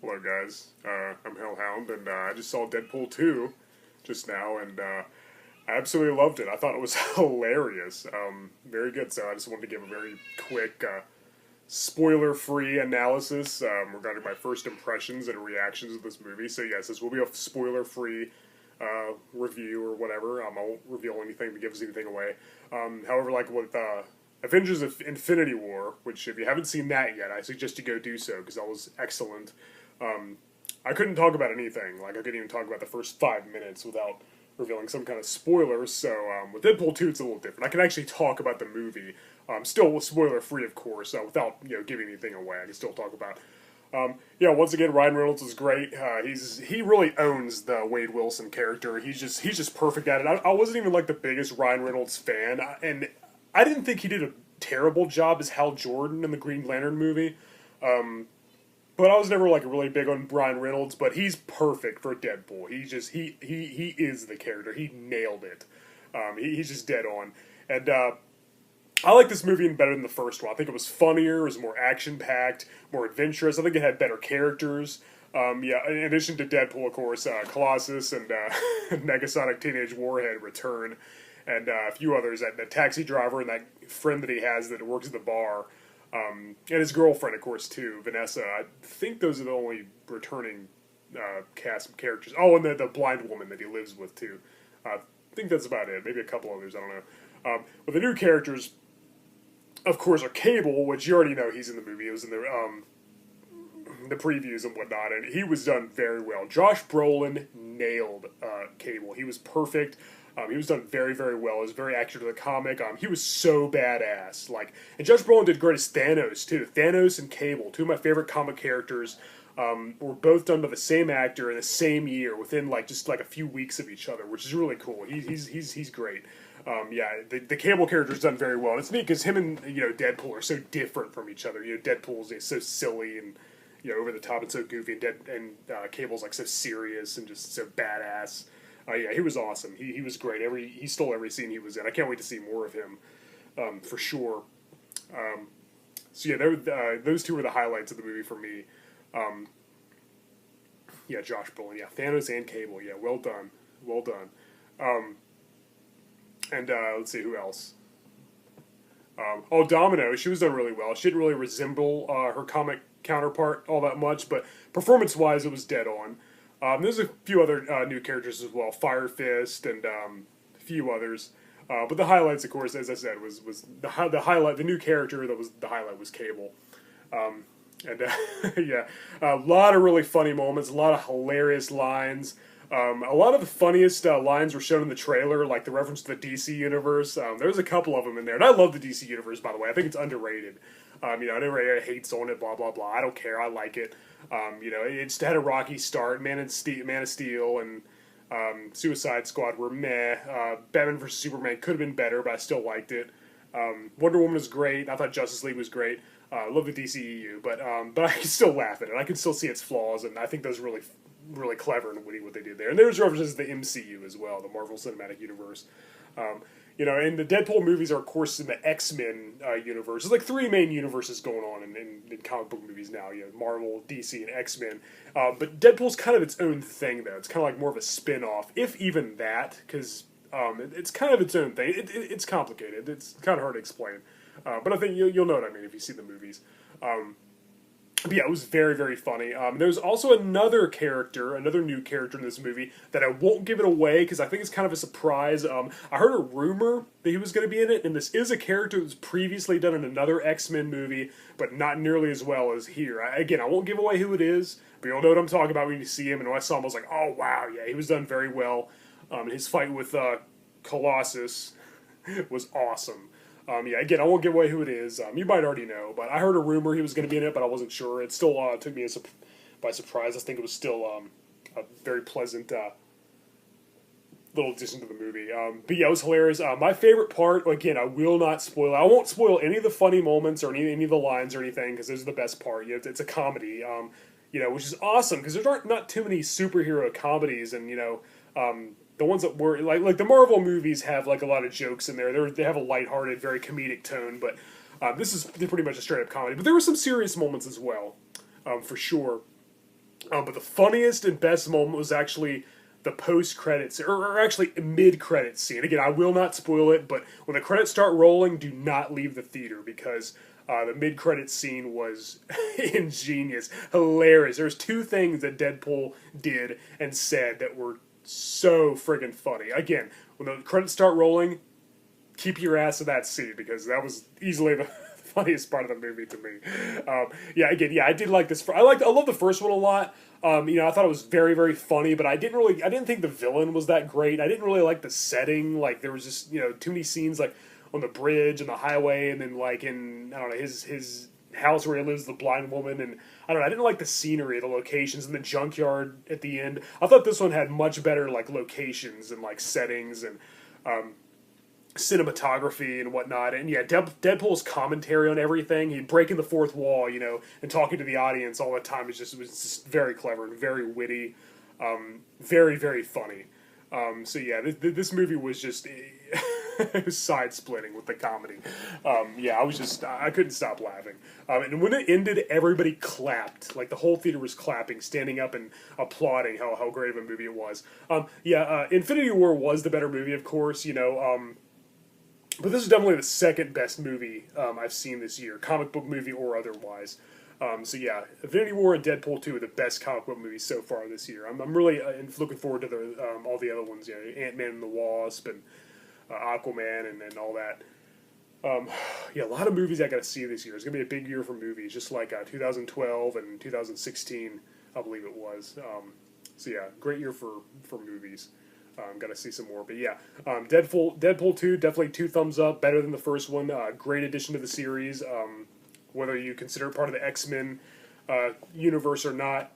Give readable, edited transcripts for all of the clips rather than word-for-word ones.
Hello, guys. I'm Hellhound, and I just saw Deadpool 2 just now, and I absolutely loved it. I thought it was hilarious. Very good. So I just wanted to give a very quick, spoiler-free analysis regarding my first impressions and reactions of this movie. So yes, this will be a spoiler-free review or whatever. I won't reveal anything that gives anything away. However, like with Avengers of Infinity War, which if you haven't seen that yet, I suggest you go do so because that was excellent. I couldn't talk about anything. Like, I couldn't even talk about the first 5 minutes without revealing some kind of spoilers. So, with Deadpool 2, it's a little different. I can actually talk about the movie, still spoiler-free, of course, without, giving anything away. I can still talk about. Once again, Ryan Reynolds is great. He really owns the Wade Wilson character. He's just perfect at it. I wasn't even, like, the biggest Ryan Reynolds fan, and I didn't think he did a terrible job as Hal Jordan in the Green Lantern movie. But I was never like really big on Ryan Reynolds, but he's perfect for Deadpool. He is the character. He nailed it. He's just dead on. And I like this movie better than the first one. I think it was funnier, it was more action packed, more adventurous. I think it had better characters. In addition to Deadpool, of course, Colossus and Negasonic Teenage Warhead return, and a few others. That taxi driver and that friend that he has that works at the bar. And his girlfriend, of course, too, Vanessa. I think those are the only returning cast of characters. Oh, and the blind woman that he lives with, too. I think that's about it. Maybe a couple others, I don't know. But the new characters, of course, are Cable, which you already know he's in the movie. It was in the previews and whatnot, and he was done very well. Josh Brolin nailed Cable. He was perfect. He was done very, very well. He was very accurate to the comic. He was so badass. And Josh Brolin did great as Thanos, too. Thanos and Cable, two of my favorite comic characters, were both done by the same actor in the same year, within just a few weeks of each other, which is really cool. He's great. The Cable character is done very well. And it's neat because him and Deadpool are so different from each other. Deadpool's so silly and over the top and so goofy, and Cable's so serious and just so badass. He was awesome. He was great. He stole every scene he was in. I can't wait to see more of him, for sure. Those two were the highlights of the movie for me. Josh Brolin. Thanos and Cable. Well done. Well done. Let's see, who else? Domino. She was done really well. She didn't really resemble her comic counterpart all that much, but performance-wise, it was dead on. There's a few other new characters as well, Fire Fist and a few others. But the highlights, of course, as I said, was the highlight. The new character that was the highlight was Cable. A lot of really funny moments, a lot of hilarious lines. A lot of the funniest lines were shown in the trailer, like the reference to the DC universe. There's a couple of them in there, and I love the DC universe, by the way. I think it's underrated. Everybody hates on it, blah blah blah. I don't care. I like it. It's had a rocky start. Man of Steel and Suicide Squad were meh. Batman vs Superman could have been better, but I still liked it. Wonder Woman was great. I thought Justice League was great. Love the DCEU, but I can still laugh at it. I can still see its flaws, and I think those really, really clever and witty what they did there. And there's references to the MCU as well, the Marvel Cinematic Universe. And the Deadpool movies are, of course, in the X-Men universe. There's three main universes going on in comic book movies now. Marvel, DC, and X-Men. But Deadpool's kind of its own thing, though. It's kind of more of a spin-off, if even that, because it's kind of its own thing. It's complicated. It's kind of hard to explain. But I think you'll know what I mean if you see the movies. It was very, very funny. There's also another new character in this movie that I won't give it away because I think it's kind of a surprise. I heard a rumor that he was going to be in it, and this is a character that was previously done in another X-Men movie, but not nearly as well as here. I won't give away who it is, but you'll know what I'm talking about when you see him, and when I saw him, I was like, oh, wow, yeah, he was done very well. His fight with Colossus was awesome. I won't give away who it is. You might already know, but I heard a rumor he was going to be in it, but I wasn't sure. It still took me by surprise. I think it was still a very pleasant little addition to the movie. It was hilarious. My favorite part, again, I will not spoil it. I won't spoil any of the funny moments or any of the lines or anything, because those are the best part. It's a comedy, which is awesome, because there not too many superhero comedies, and, the ones that were like the Marvel movies have a lot of jokes in there. They have a lighthearted, very comedic tone, but this is pretty much a straight up comedy. But there were some serious moments as well, for sure. But the funniest and best moment was actually the post credits, or actually mid credits scene. Again, I will not spoil it, but when the credits start rolling, do not leave the theater because the mid credits scene was ingenious, hilarious. There's two things that Deadpool did and said that were so friggin' funny. Again, when the credits start rolling, keep your ass in that seat because that was easily the funniest part of the movie to me. Yeah, I did like this. I love the first one a lot. I thought it was very, very funny, but I didn't think the villain was that great. I didn't really like the setting. Like there was just too many scenes like on the bridge and the highway, and then like in I don't know his house where he lives, the blind woman, and I don't know. I didn't like the scenery, the locations, and the junkyard at the end. I thought this one had much better like locations and like settings and cinematography and whatnot. And yeah, Deadpool's commentary on everything, he'd breaking the fourth wall, and talking to the audience all the time was just very clever and very witty, very, very funny. So yeah, this movie was just side splitting with the comedy. I couldn't stop laughing. And when it ended, everybody clapped. Like the whole theater was clapping, standing up and applauding how great of a movie it was. Infinity War was the better movie, of course. But this is definitely the second best movie I've seen this year, comic book movie or otherwise. Infinity War and Deadpool 2 are the best comic book movies so far this year. I'm really looking forward to all the other ones, Ant-Man and the Wasp and Aquaman and all that. A lot of movies I got to see this year. It's going to be a big year for movies, just like 2012 and 2016, I believe it was. Great year for movies. Got to see some more, but yeah, Deadpool 2, definitely 2 thumbs up, better than the first one. Great addition to the series. Whether you consider it part of the X-Men universe or not.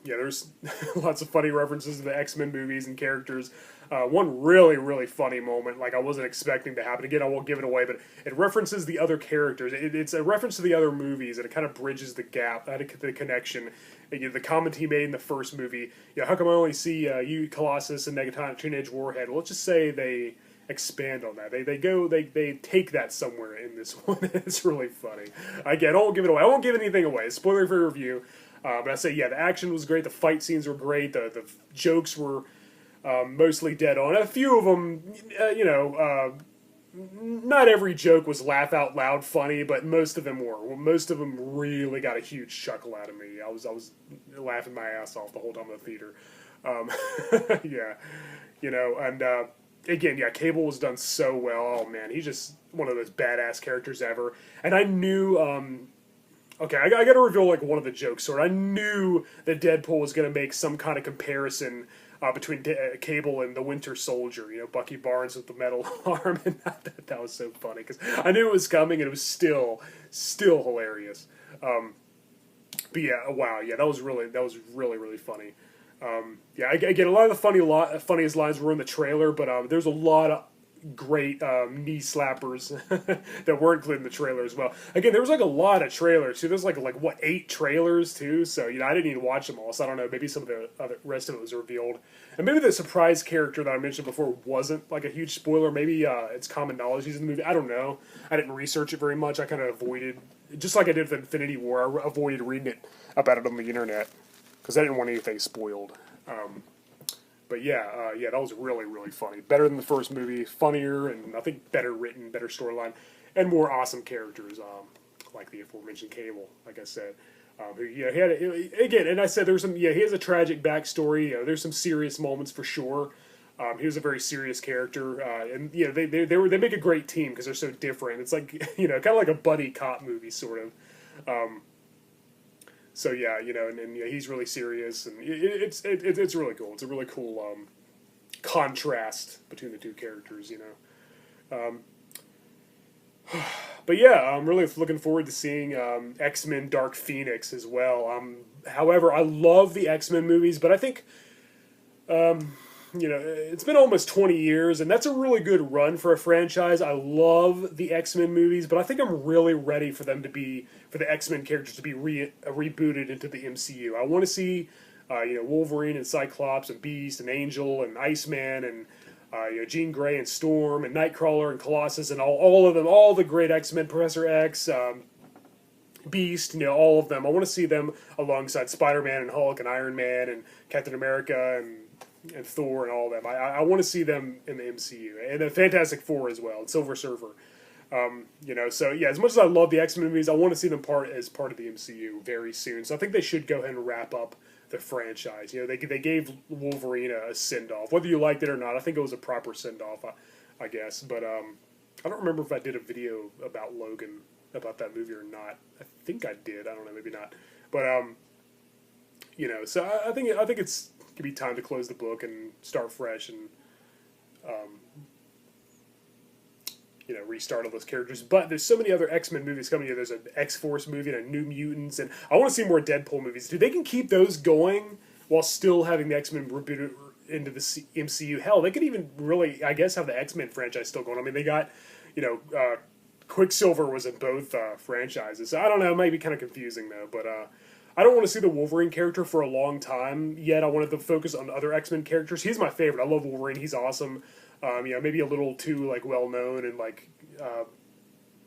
There's lots of funny references to the X-Men movies and characters. One really, really funny moment, like I wasn't expecting to happen. Again, I won't give it away, but it references the other characters. It's a reference to the other movies, and it kind of bridges the gap, the connection. The comment he made in the first movie, how come I only see you, Colossus, and Megaton, Teenage Warhead? Well, let's just say they expand on that. They take that somewhere in this one. It's really funny. Again, I won't give it away. I won't give anything away. Spoiler for review. But I say, the action was great. The fight scenes were great. The jokes were mostly dead on. A few of them, not every joke was laugh out loud funny, but most of them were. Well, most of them really got a huge chuckle out of me. I was laughing my ass off the whole time in the theater. Again, Cable was done so well. Oh man, he's just one of those badass characters ever. And I knew. Okay, I got to reveal like one of the jokes. I knew that Deadpool was going to make some kind of comparison between Cable and the Winter Soldier. Bucky Barnes with the metal arm, and that was so funny because I knew it was coming, and it was still hilarious. But yeah, wow, yeah, that was really, really funny. Again, a lot of the funniest lines were in the trailer, but there's a lot of great knee slappers that weren't included in the trailer as well. Again, there was like a lot of trailers too. There's like 8 trailers too. So I didn't even watch them all. So I don't know. Maybe some of the other rest of it was revealed, and maybe the surprise character that I mentioned before wasn't like a huge spoiler. Maybe it's common knowledge he's in the movie. I don't know. I didn't research it very much. I kind of avoided, just like I did with Infinity War. I avoided reading about it on the internet because I didn't want anything spoiled. But that was really, really funny. Better than the first movie, funnier, and I think better written, better storyline, and more awesome characters, like the aforementioned Cable, like I said. He had again, and I said there's some. He has a tragic backstory. There's some serious moments for sure. He was a very serious character, and they make a great team because they're so different. It's like kind of like a buddy cop movie sort of. He's really serious, and it's really cool. It's a really cool contrast between the two characters, But yeah, I'm really looking forward to seeing X-Men Dark Phoenix as well. However, I love the X-Men movies, but I think it's been almost 20 years, and that's a really good run for a franchise. I love the X-Men movies, but I think I'm really ready for the X-Men characters to be rebooted into the MCU. I want to see, Wolverine and Cyclops and Beast and Angel and Iceman and Jean Grey and Storm and Nightcrawler and Colossus and all of them, all the great X-Men, Professor X, Beast, all of them. I want to see them alongside Spider-Man and Hulk and Iron Man and Captain America and Thor and all of them. I want to see them in the MCU and the Fantastic Four as well and Silver Surfer. So yeah, as much as I love the X-Men movies, I want to see them as part of the MCU very soon. So I think they should go ahead and wrap up the franchise. They gave Wolverine a send-off, whether you liked it or not. I think it was a proper send-off, I guess. But I don't remember if I did a video about Logan, about that movie or not. I think I did. I don't know, maybe not. But so I think it's could be time to close the book and start fresh and restart all those characters. But there's so many other X-Men movies coming here. There's an X-Force movie and a New Mutants, and I want to see more Deadpool movies. Dude, they can keep those going while still having the X-Men rebooted into the MCU. Hell, they could even really, I guess, have the X-Men franchise still going. I mean, they got, Quicksilver was in both franchises. So I don't know, it might be kind of confusing, though, but I don't want to see the Wolverine character for a long time yet. I wanted to focus on other X-Men characters. He's my favorite. I love Wolverine. He's awesome. Maybe a little too well known and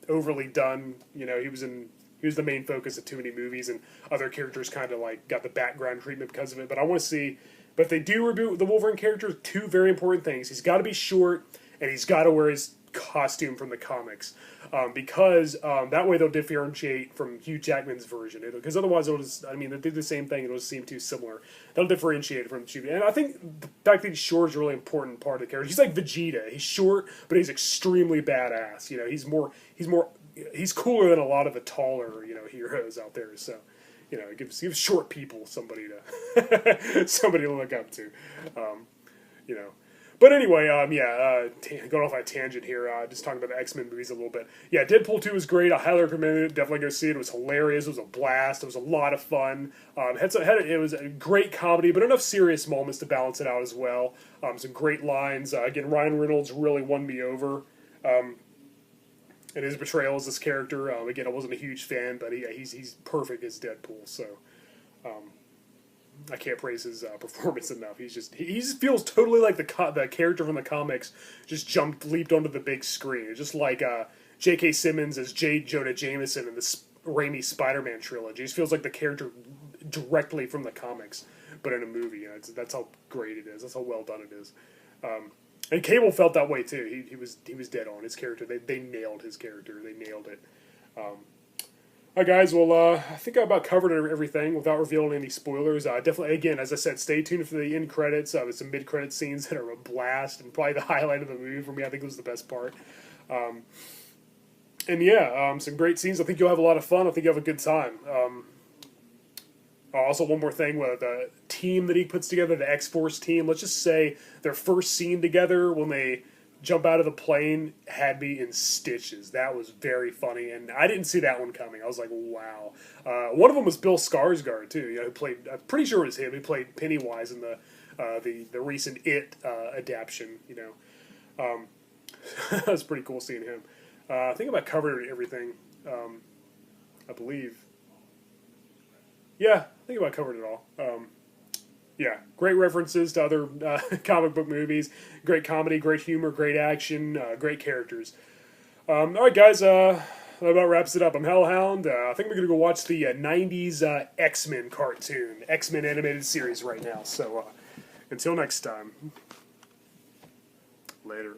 overly done. He was the main focus of too many movies, and other characters kind of got the background treatment because of it. But I want to see. But if they do reboot the Wolverine character, two very important things: he's got to be short, and he's got to wear his costume from the comics, because that way they'll differentiate from Hugh Jackman's version. Because otherwise, it'll just, they do the same thing. It'll just seem too similar. They'll differentiate from the And I think the fact that he's short is a really important part of the character. He's like Vegeta. He's short, but he's extremely badass. He's cooler than a lot of the taller, heroes out there. So, it gives short people somebody to look up to. But anyway, going off on a tangent here, just talking about the X-Men movies a little bit. Yeah, Deadpool 2 was great. I highly recommend it. Definitely go see it. It was hilarious. It was a blast. It was a lot of fun. It was a great comedy, but enough serious moments to balance it out as well. Some great lines. Again, Ryan Reynolds really won me over in his portrayal as this character. Again, I wasn't a huge fan, but he's perfect as Deadpool. So I can't praise his performance enough. He just feels totally like the character from the comics just leaped onto the big screen. It's just like J.K. Simmons as J. Jonah Jameson in the Raimi Spider-Man trilogy. It just feels like the character directly from the comics, but in a movie. That's how great it is. That's how well done it is. And Cable felt that way too. He was dead on his character. They nailed his character. They nailed it. All right, guys. Well, I think I about covered everything without revealing any spoilers. Definitely, again, as I said, stay tuned for the end credits. There's some mid-credit scenes that are a blast and probably the highlight of the movie for me. I think it was the best part. Some great scenes. I think you'll have a lot of fun. I think you'll have a good time. Also, one more thing with the team that he puts together, the X-Force team. Let's just say their first scene together when they jump out of the plane had me in stitches. That was very funny, and I didn't see that one coming. I was like, wow. One of them was Bill Skarsgård too. Who played. I'm pretty sure it was him. He played Pennywise in the recent It adaptation. That was pretty cool seeing him. I think I covered everything. I believe. Yeah, I think I covered it all. Great references to other comic book movies. Great comedy, great humor, great action, great characters. All right, guys, that about wraps it up. I'm Hellhound. I think we're going to go watch the 90s X-Men cartoon, X-Men animated series right now. So until next time, later.